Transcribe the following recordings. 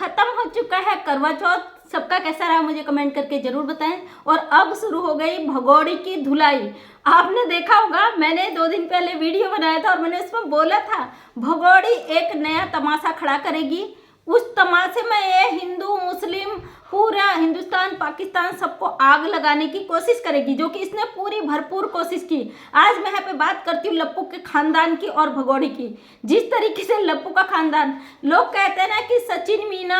खत्म हो चुका है करवा चौथ। सबका कैसा रहा मुझे कमेंट करके जरूर बताएं। और अब शुरू हो गई भगोड़ी की धुलाई। आपने देखा होगा, मैंने 2 दिन पहले वीडियो बनाया था और मैंने उसमें बोला था भगोड़ी एक नया तमाशा खड़ा करेगी। उस तमाशे में ये हिंदू मुस्लिम पूरा हिंदुस्तान पाकिस्तान सबको आग लगाने की कोशिश करेगी, जो कि इसने पूरी भरपूर कोशिश की। आज मैं यहाँ पे बात करती हूँ लप्पू के खानदान की और भगोड़ी की। जिस तरीके से लप्पू का खानदान, लोग कहते हैं ना कि सचिन मीना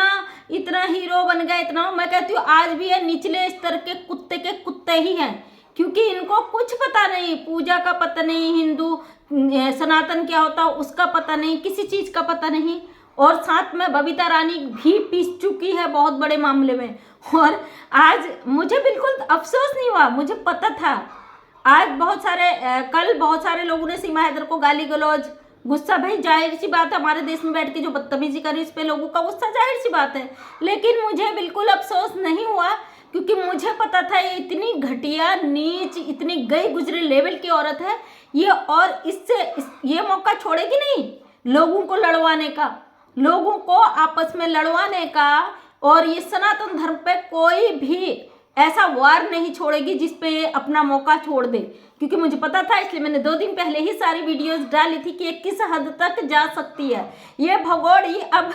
इतना हीरो बन गया, इतना, मैं कहती हूँ आज भी ये निचले स्तर के कुत्ते ही हैं। क्योंकि इनको कुछ पता नहीं, पूजा का पता नहीं, हिंदू सनातन क्या होता है उसका पता नहीं, किसी चीज का पता नहीं। और साथ में बबीता रानी भी पीस चुकी है बहुत बड़े मामले में। और आज मुझे बिल्कुल अफसोस नहीं हुआ, मुझे पता था। आज कल बहुत सारे लोगों ने सीमा हैदर को गाली गलौज, गुस्सा, भाई जाहिर सी बात है, हमारे देश में बैठ के जो बदतमीजी करी इस पे लोगों का गुस्सा जाहिर सी बात है। लेकिन मुझे बिल्कुल अफसोस नहीं हुआ, क्योंकि मुझे पता था ये इतनी घटिया नीच, इतनी गई गुजरे लेवल की औरत है ये, और ये मौका छोड़ेगी नहीं लोगों को लड़वाने का, लोगों को आपस में लड़वाने का। और ये सनातन धर्म पे कोई भी ऐसा वार नहीं छोड़ेगी जिस पे ये अपना मौका छोड़ दे। क्योंकि मुझे पता था, इसलिए मैंने 2 दिन पहले ही सारी वीडियोस डाली थी कि ये किस हद तक जा सकती है ये भगोड़ी। अब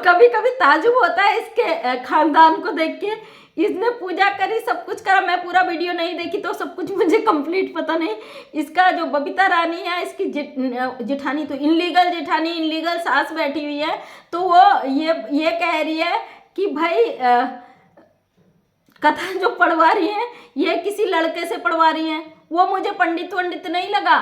कभी कभी ताजुब होता है इसके खानदान को देख के। इसने पूजा करी, सब कुछ करा, मैं पूरा वीडियो नहीं देखी तो सब कुछ मुझे कंप्लीट पता नहीं। इसका जो बबीता रानी है, इसकी जेठानी तो इनलीगल जेठानी, इनलीगल सास बैठी हुई है, तो वो ये कह रही है कि भाई कथा जो पढ़वा रही है ये किसी लड़के से पढ़वा रही है। वो मुझे पंडित वंडित नहीं लगा।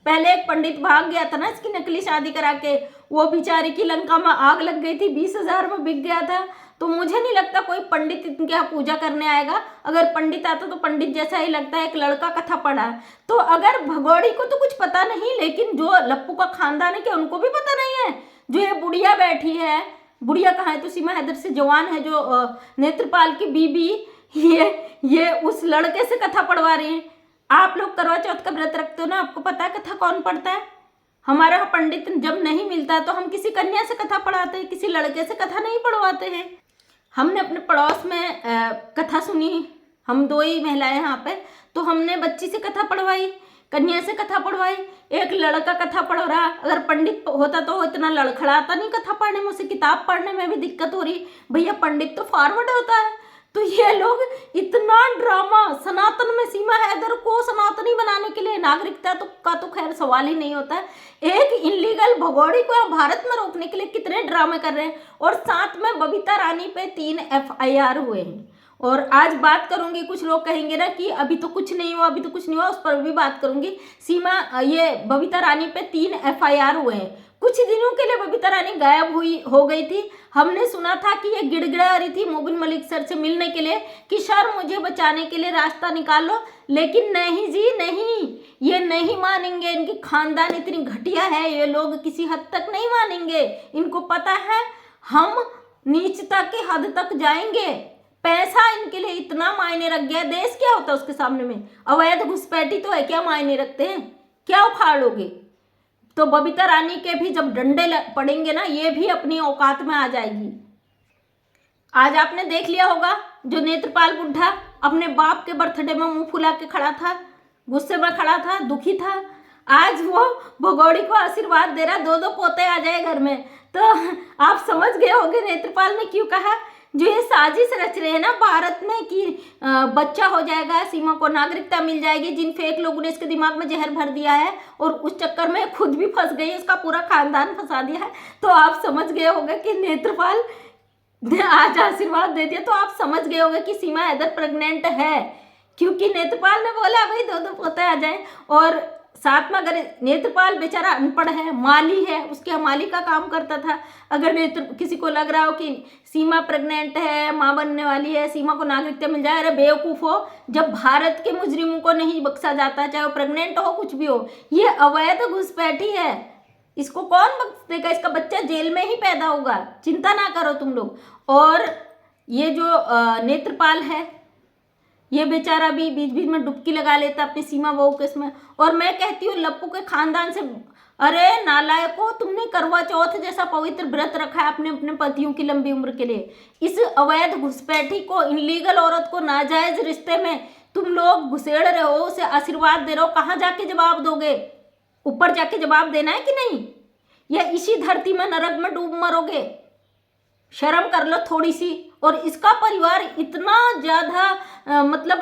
पहले एक पंडित भाग गया था ना इसकी नकली शादी करा के, वो बेचारी की लंका में आग लग गई थी, 20,000 में बिक गया था। तो मुझे नहीं लगता कोई पंडित इनके यहाँ पूजा करने आएगा। अगर पंडित आता तो पंडित जैसा ही लगता है, एक लड़का कथा पढ़ा है। तो अगर भगोड़ी को तो कुछ पता नहीं, लेकिन जो लप्पू का खानदान है क्या उनको भी पता नहीं है? जो ये बुढ़िया बैठी है, बुढ़िया कहाँ है तो सीमा हैदर से जवान है, जो नेत्रपाल की बीबी, ये उस लड़के से कथा पढ़वा रही है। आप लोग करवा चौथ का व्रत रखते हो ना, आपको पता है कथा कौन पढ़ता है? हमारा पंडित जब नहीं मिलता तो हम किसी कन्या से कथा पढ़ाते हैं, किसी लड़के से कथा नहीं पढ़वाते हैं। हमने अपने पड़ोस में कथा सुनी, हम 2 ही महिलाएं यहाँ पे, तो हमने बच्ची से कथा पढ़वाई, कन्या से कथा पढ़वाई। एक लड़का कथा पढ़ रहा, अगर पंडित होता तो इतना लड़खड़ाता नहीं कथा पढ़ने में, उसे किताब पढ़ने में भी दिक्कत हो रही। भैया पंडित तो फॉरवर्ड होता है। तो ये लोग इतना ड्रामा, सनातन में सीमा हैदर को सनातनी बनाने के लिए, नागरिकता का तो खैर सवाल ही नहीं होता है, एक इनलीगल भगोड़ी को भारत में रोकने के लिए कितने ड्रामे कर रहे हैं। और साथ में बबीता रानी पे 3 FIR हुए हैं। और आज बात करूंगी, कुछ लोग कहेंगे ना कि अभी तो कुछ नहीं हुआ, अभी तो कुछ नहीं हुआ, उस पर भी बात करूंगी। ये बबीता रानी पे 3 FIR हुए हैं। कुछ दिनों के लिए बबीता रानी गायब हो गई थी। हमने सुना था कि ये गिड़गिड़ा रही थी मोबिन मलिक सर से मिलने के लिए कि सर मुझे बचाने के लिए रास्ता निकालो, लेकिन नहीं जी नहीं, ये नहीं मानेंगे। इनकी खानदान इतनी घटिया है, ये लोग किसी हद तक नहीं मानेंगे। इनको पता है हम नीचता की हद तक जाएंगे। पैसा इनके लिए इतना मायने रख गया, देश क्या होता है उसके सामने में? अवैध घुसपैठी तो है, क्या मायने रखते हैं? क्या उखाड़ोगे? तो बबीता रानी के भी जब डंडे पड़ेंगे ना, ये भी अपनी औकात में आ जाएगी। आज आपने देख लिया होगा, जो नेत्रपाल बुढ़ा अपने बाप के बर्थडे में मुंह फुला के खड़ा था, गुस्से में खड़ा था, दुखी था, आज वो भगोड़ी को आशीर्वाद दे रहा, 2 पोते आ जाए घर में। तो आप समझ गए होंगे नेत्रपाल ने क्यों कहा। जो ये साजिश रच रहे हैं ना भारत में कि बच्चा हो जाएगा, सीमा को नागरिकता मिल जाएगी, जिन फेक लोगों ने इसके दिमाग में जहर भर दिया है और उस चक्कर में खुद भी फंस गई, उसका पूरा खानदान फंसा दिया है। तो आप समझ गए होंगे कि नेत्रपाल ने आज आशीर्वाद दे दिया, तो आप समझ गए होंगे कि सीमा हैदर प्रेग्नेंट है, क्योंकि नेत्रपाल ने बोला भाई 2 पोते आ जाए। और साथ में अगर नेत्रपाल बेचारा अनपढ़ है, माली है, उसके यहाँ माली का काम करता था, अगर किसी को लग रहा हो कि सीमा प्रेग्नेंट है, माँ बनने वाली है, सीमा को नागरिकता मिल जाए, अरे बेवकूफ़ हो। जब भारत के मुजरिमों को नहीं बख्शा जाता, चाहे वो प्रेग्नेंट हो कुछ भी हो, ये अवैध घुसपैठी है, इसको कौन बख्श देगा? इसका बच्चा जेल में ही पैदा होगा, चिंता ना करो तुम लोग। और ये जो नेत्रपाल है, ये बेचारा भी बीच बीच में डुबकी लगा लेता अपनी सीमा बहू के इसमें। और मैं कहती हूँ लप्पू के खानदान से, अरे नालायको, तुमने करवा चौथ जैसा पवित्र व्रत रखा है अपने अपने पतियों की लंबी उम्र के लिए। इस अवैध घुसपैठी को, इनलीगल औरत को नाजायज रिश्ते में तुम लोग घुसेड़ रहे हो, उसे आशीर्वाद दे रहे हो। कहाँ जाके जवाब दोगे? ऊपर जाके जवाब देना है कि नहीं, या इसी धरती में नरक में डूब मरोगे? शर्म कर लो थोड़ी सी। और इसका परिवार इतना ज्यादा मतलब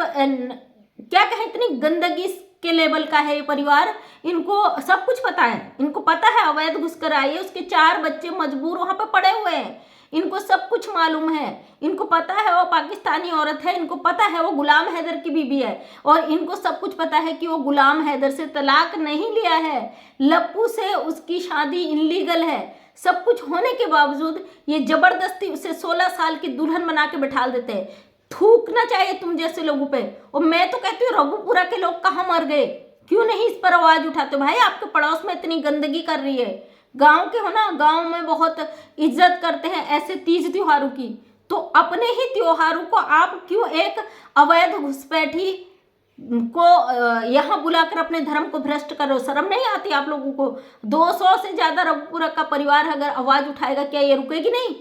क्या कहें, इतनी गंदगी के लेवल का है ये परिवार। इनको सब कुछ पता है, इनको पता है अवैध घुसकर आई है, उसके 4 बच्चे मजबूर वहां पे पड़े हुए हैं, इनको सब कुछ मालूम है। इनको पता है वो पाकिस्तानी औरत है, इनको पता है वो गुलाम हैदर की बीबी है, और इनको सब कुछ पता है कि वो गुलाम हैदर से तलाक नहीं लिया है, लप्पू से उसकी शादी इनलीगल है। सब कुछ होने के बावजूद ये जबरदस्ती उसे 16 साल की दुल्हन बना के बैठा देते हैं। थूकना चाहिए तुम जैसे लोगों पे। और मैं तो कहती हूँ रघुपुरा के लोग कहाँ मर गए, क्यों नहीं इस पर आवाज उठाते? भाई आपके पड़ोस में इतनी गंदगी कर रही है, गांव के हो ना, गांव में बहुत इज्जत करते हैं ऐसे तीज त्योहारों की, तो अपने ही त्योहारों को आप क्यों एक अवैध घुसपैठी को यहाँ बुलाकर अपने धर्म को भ्रष्ट करो? शर्म नहीं आती आप लोगों को? 200 से ज्यादा रघुपुरा का परिवार अगर आवाज उठाएगा, क्या ये रुकेगी नहीं?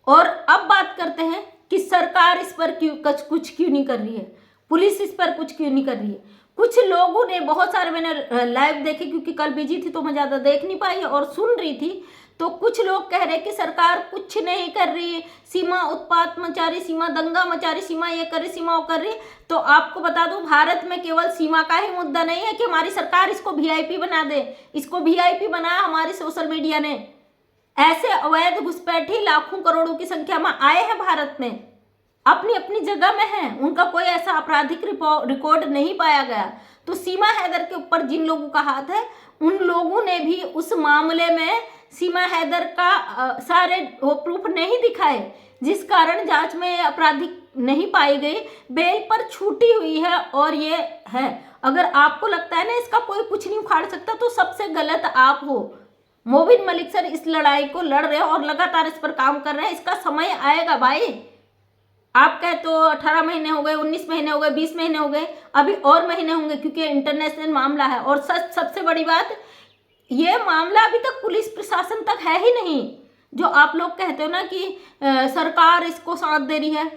और अब बात करते हैं कि सरकार इस पर क्यों कुछ क्यों नहीं कर रही है, पुलिस इस पर कुछ क्यों नहीं कर रही है। कुछ लोगों ने, बहुत सारे मैंने लाइव देखे क्योंकि कल बिजी थी तो मैं ज़्यादा देख नहीं पाई और सुन रही थी, तो कुछ लोग कह रहे कि सरकार कुछ नहीं कर रही, सीमा उत्पात मचा रही, सीमा दंगा मचा रही, सीमा ये कर रही, सीमा वो कर रही। तो आपको बता दूं, भारत में केवल सीमा का ही मुद्दा नहीं है कि हमारी सरकार इसको वीआईपी बना दे, इसको वीआईपी बनाया हमारी सोशल मीडिया ने। ऐसे अवैध घुसपैठी लाखों करोड़ों की संख्या में आए हैं भारत में, अपनी अपनी जगह में हैं, उनका कोई ऐसा आपराधिक रिकॉर्ड नहीं पाया गया। तो सीमा हैदर के ऊपर जिन लोगों का हाथ है, उन लोगों ने भी उस मामले में सीमा हैदर का सारे वो प्रूफ नहीं दिखाए, जिस कारण जांच में आपराधिक नहीं पाई गई, बेल पर छूटी हुई है। और ये है, अगर आपको लगता है ना इसका कोई कुछ नहीं उखाड़ सकता, तो सबसे गलत आप हो। मोबिन मलिक सर इस लड़ाई को लड़ रहे हो और लगातार इस पर काम कर रहे हैं, इसका समय आएगा भाई। आप कहे तो 18 महीने हो गए, 19 महीने हो गए, 20 महीने हो गए, अभी और महीने होंगे क्योंकि इंटरनेशनल मामला है। और सबसे बड़ी बात, ये मामला अभी तक पुलिस प्रशासन तक है ही नहीं। जो आप लोग कहते हो ना कि सरकार इसको साथ दे रही है,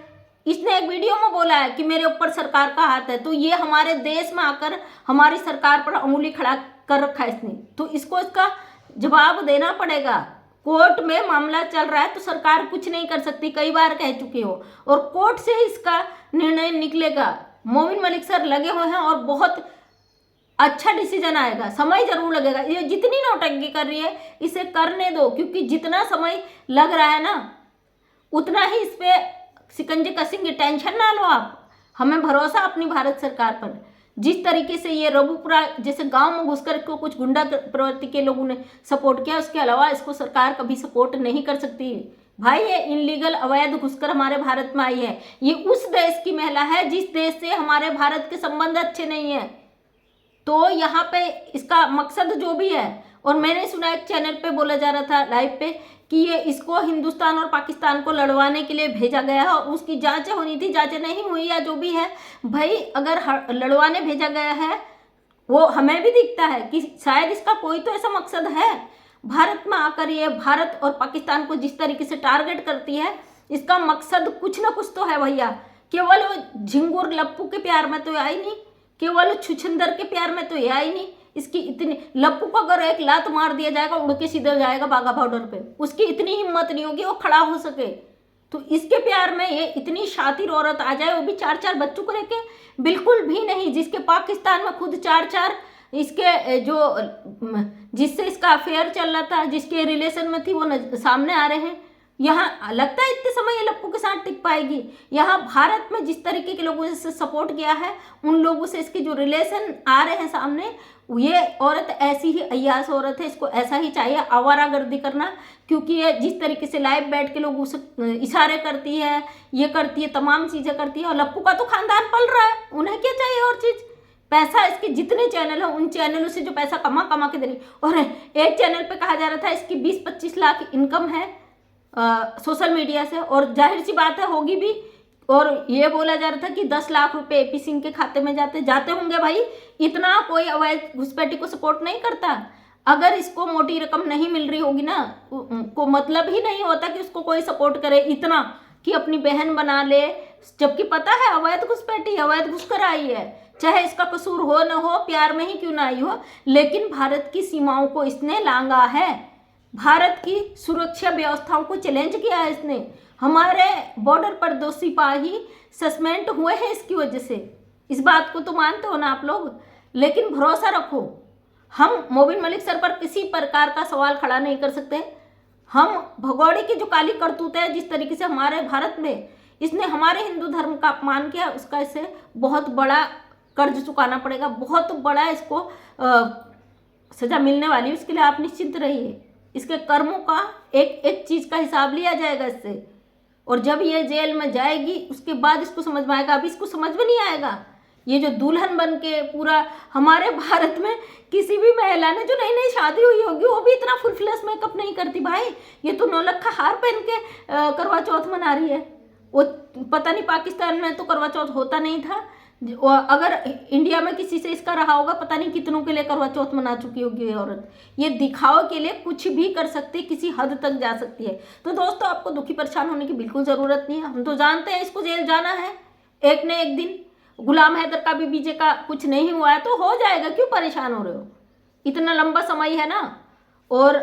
इसने एक वीडियो में बोला है कि मेरे ऊपर सरकार का हाथ है, तो ये हमारे देश में आकर हमारी सरकार पर अंगुली खड़ा कर रखा है इसने, तो इसको इसका जवाब देना पड़ेगा। कोर्ट में मामला चल रहा है तो सरकार कुछ नहीं कर सकती, कई बार कह चुकी हो, और कोर्ट से ही इसका निर्णय निकलेगा। मोबिन मलिक सर लगे हुए हैं और बहुत अच्छा डिसीजन आएगा, समय जरूर लगेगा। ये जितनी नौटंकी कर रही है इसे करने दो, क्योंकि जितना समय लग रहा है ना उतना ही इस पे शिकंजे कसेंगे। टेंशन ना लो आप, हमें भरोसा अपनी भारत सरकार पर। जिस तरीके से ये रघुपुरा जैसे गांव में घुसकर को कुछ गुंडा प्रवृत्ति के लोगों ने सपोर्ट किया, उसके अलावा इसको सरकार कभी सपोर्ट नहीं कर सकती भाई। ये इनलीगल अवैध घुसकर हमारे भारत में आई है, ये उस देश की महिला है जिस देश से हमारे भारत के संबंध अच्छे नहीं है। तो यहाँ पे इसका मकसद जो भी है, और मैंने सुना एक चैनल पे बोला जा रहा था लाइव पे कि ये इसको हिंदुस्तान और पाकिस्तान को लड़वाने के लिए भेजा गया है और उसकी जांच होनी थी, जांच नहीं हुई या जो भी है भाई। अगर लड़वाने भेजा गया है, वो हमें भी दिखता है कि शायद इसका कोई तो ऐसा मकसद है। भारत में आकर ये भारत और पाकिस्तान को जिस तरीके से टारगेट करती है, इसका मकसद कुछ ना कुछ तो है भैया। केवल वो झिंगुर लप्पू के प्यार में तो आई नहीं, केवल छुछंदर के प्यार में तो ये आई नहीं। इसकी इतनी, लप्पू को अगर एक लात मार दिया जाएगा उड़ के सीधे जाएगा बाघा बॉर्डर पे, उसकी इतनी हिम्मत नहीं होगी वो खड़ा हो सके। तो इसके प्यार में ये इतनी शातिर औरत आ जाए, वो भी 4-4 बच्चों को लेके, बिल्कुल भी नहीं। जिसके पाकिस्तान में खुद 4-4 इसके जो जिससे इसका अफेयर चल रहा था, जिसके रिलेशन में थी, वो सामने आ रहे हैं। यहाँ लगता है इतने समय ये लप्पू के साथ टिक पाएगी? यहाँ भारत में जिस तरीके के लोगों से सपोर्ट किया है, उन लोगों से इसके जो रिलेशन आ रहे हैं सामने, ये औरत ऐसी ही अय्याश औरत है, इसको ऐसा ही चाहिए आवारागर्दी करना। क्योंकि ये जिस तरीके से लाइव बैठ के लोगों से इशारे करती है, ये करती है, तमाम चीज़ें करती है। और लप्पू का तो खानदान पल रहा है, उन्हें क्या चाहिए और चीज़? पैसा इसके जितने चैनल है उन चैनलों से जो पैसा कमा के दे रही। और एक चैनल पे कहा जा रहा था इसकी 20-25 लाख इनकम है सोशल मीडिया से, और जाहिर सी बात है होगी भी, और ये बोला जा रहा था कि 10 लाख रुपए एपी सिंह के खाते में जाते होंगे। भाई इतना कोई अवैध घुसपैठी को सपोर्ट नहीं करता। अगर इसको मोटी रकम नहीं मिल रही होगी ना, को मतलब ही नहीं होता कि उसको कोई सपोर्ट करे इतना कि अपनी बहन बना ले, जबकि पता है अवैध घुसपैठी, अवैध घुसकर आई है। चाहे इसका कसूर हो न हो, प्यार में ही क्यों ना आई हो, लेकिन भारत की सीमाओं को इसने लांगा है, भारत की सुरक्षा व्यवस्थाओं को चैलेंज किया है इसने। हमारे बॉर्डर पर 2 सिपाही सस्पेंड हुए हैं इसकी वजह से। इस बात को तो मानते हो ना आप लोग। लेकिन भरोसा रखो, हम मोबिन मलिक सर पर किसी प्रकार का सवाल खड़ा नहीं कर सकते। हम भगोड़े की जो काली करतूत है, जिस तरीके से हमारे भारत में इसने हमारे हिंदू धर्म का अपमान किया, उसका इसे बहुत बड़ा कर्ज चुकाना पड़ेगा, बहुत बड़ा इसको सजा मिलने वाली है। उसके लिए आप निश्चिंत रहिए। इसके कर्मों का एक एक चीज़ का हिसाब लिया जाएगा इससे। और जब ये जेल में जाएगी उसके बाद इसको समझ में आएगा। अभी इसको समझ में नहीं आएगा। ये जो दुल्हन बन के पूरा हमारे भारत में किसी भी महिला ने जो नई नई शादी हुई होगी वो भी इतना फुल फ्लैश मेकअप नहीं करती भाई। ये तो नौलखा हार पहन के करवा चौथ मना रही है। वो पता नहीं पाकिस्तान में तो करवा चौथ होता नहीं था, अगर इंडिया में किसी से इसका रहा होगा पता नहीं कितनों के लिए करवा चौथ मना चुकी होगी ये औरत। ये दिखावे के लिए कुछ भी कर सकती है, किसी हद तक जा सकती है। तो दोस्तों आपको दुखी परेशान होने की बिल्कुल ज़रूरत नहीं है। हम तो जानते हैं इसको जेल जाना है एक न एक दिन। गुलाम हैदर का भी बीजे का कुछ नहीं हुआ है तो हो जाएगा, क्यों परेशान हो रहे हो? इतना लंबा समय है ना। और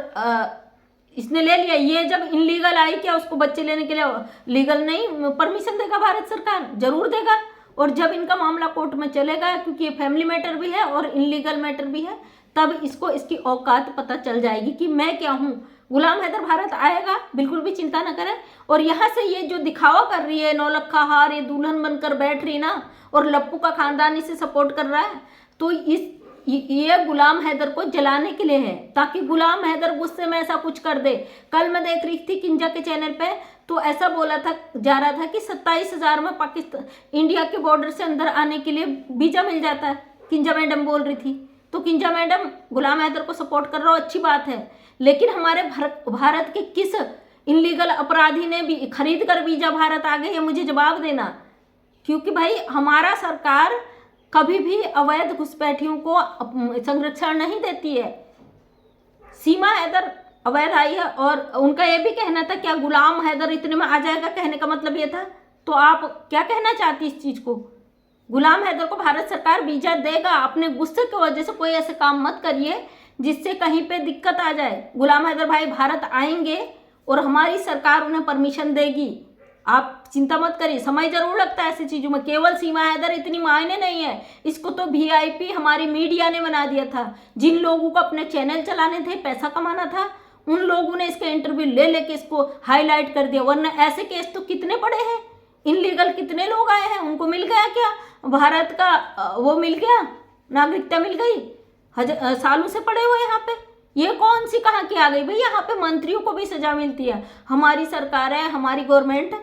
इसने ले लिया। ये जब इनलीगल आई, क्या उसको बच्चे लेने के लिए लीगल नहीं परमिशन देगा भारत सरकार? जरूर देगा। और जब इनका मामला कोर्ट में चलेगा, क्योंकि ये फैमिली मैटर भी है और इनलीगल मैटर भी है, तब इसको इसकी औकात पता चल जाएगी कि मैं क्या हूँ। गुलाम हैदर भारत आएगा, बिल्कुल भी चिंता न करें। और यहाँ से ये जो दिखावा कर रही है, नौलखा हार, ये दुल्हन बनकर बैठ रही ना, और लप्पू का खानदान इसे सपोर्ट कर रहा है, तो ये गुलाम हैदर को जलाने के लिए है, ताकि गुलाम हैदर गुस्से में ऐसा कुछ कर दे। कल मैं देख रही थी किंजा के चैनल पे, तो ऐसा बोला था जा रहा था कि 27,000 में पाकिस्तान इंडिया के बॉर्डर से अंदर आने के लिए वीजा मिल जाता है। किंजा मैडम बोल रही थी। तो किंजा मैडम गुलाम हैदर को सपोर्ट कर रहा हो, अच्छी बात है, लेकिन हमारे भारत के किस इनलीगल अपराधी ने भी खरीद कर वीजा भारत आ गए, ये मुझे जवाब देना। क्योंकि भाई हमारा सरकार कभी भी अवैध घुसपैठियों को संरक्षण नहीं देती है। सीमा हैदर अवैध आई है और उनका ये भी कहना था क्या गुलाम हैदर इतने में आ जाएगा, कहने का मतलब ये था। तो आप क्या कहना चाहती इस चीज़ को? गुलाम हैदर को भारत सरकार वीजा देगा। अपने गुस्से की वजह से कोई ऐसे काम मत करिए जिससे कहीं पे दिक्कत आ जाए। गुलाम हैदर भाई भारत आएंगे और हमारी सरकार उन्हें परमिशन देगी, आप चिंता मत करिए। समय जरूर लगता है ऐसी चीज़ों में। केवल सीमा हैदर इतनी मायने नहीं है, इसको तो वीआईपी हमारी मीडिया ने बना दिया था। जिन लोगों को अपने चैनल चलाने थे, पैसा कमाना था, उन लोगों ने इसके इंटरव्यू ले लेके इसको हाईलाइट कर दिया। वरना ऐसे केस तो कितने पड़े हैं, इनलीगल कितने लोग आए हैं, उनको मिल गया क्या भारत का वो मिल गया, नागरिकता मिल गई। सालों से पड़े हुए यहाँ पे। ये कौन सी कहाँ की आ गई भाई? यहाँ पे मंत्रियों को भी सजा मिलती है। हमारी सरकार है, हमारी गवर्नमेंट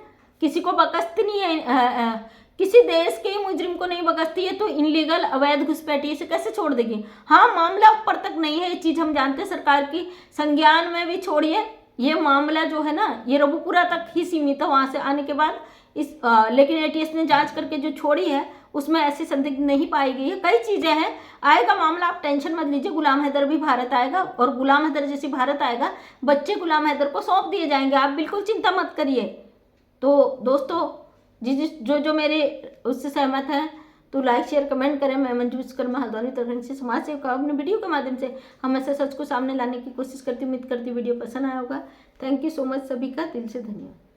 किसी को बकसती नहीं है, किसी देश के मुजरिम को नहीं बकसती है, तो इनलीगल अवैध घुसपैठी से कैसे छोड़ देगी? हाँ, मामला ऊपर तक नहीं है, ये चीज़ हम जानते हैं, सरकार की संज्ञान में भी छोड़िए। ये मामला जो है ना, ये रघुपुरा तक ही सीमित है। वहाँ से आने के बाद लेकिन एटीएस ने जांच करके जो छोड़ी है उसमें ऐसी संदिग्ध नहीं पाई गई है। कई चीज़ें हैं, आएगा मामला, आप टेंशन मत लीजिए। गुलाम हैदर भी भारत आएगा और गुलाम हैदर जैसे भारत आएगा, बच्चे गुलाम हैदर को सौंप दिए जाएंगे, आप बिल्कुल चिंता मत करिए। तो दोस्तों जो मेरे उससे सहमत हैं तो लाइक शेयर कमेंट करें। मैं मंजू विश्वकर्मा हल्द्वानी उत्तराखंड से समाज सेविका अपने वीडियो के माध्यम से हमेशा सच को सामने लाने की कोशिश करती हूँ। उम्मीद करती वीडियो पसंद आया होगा। थैंक यू सो मच, सभी का दिल से धन्यवाद।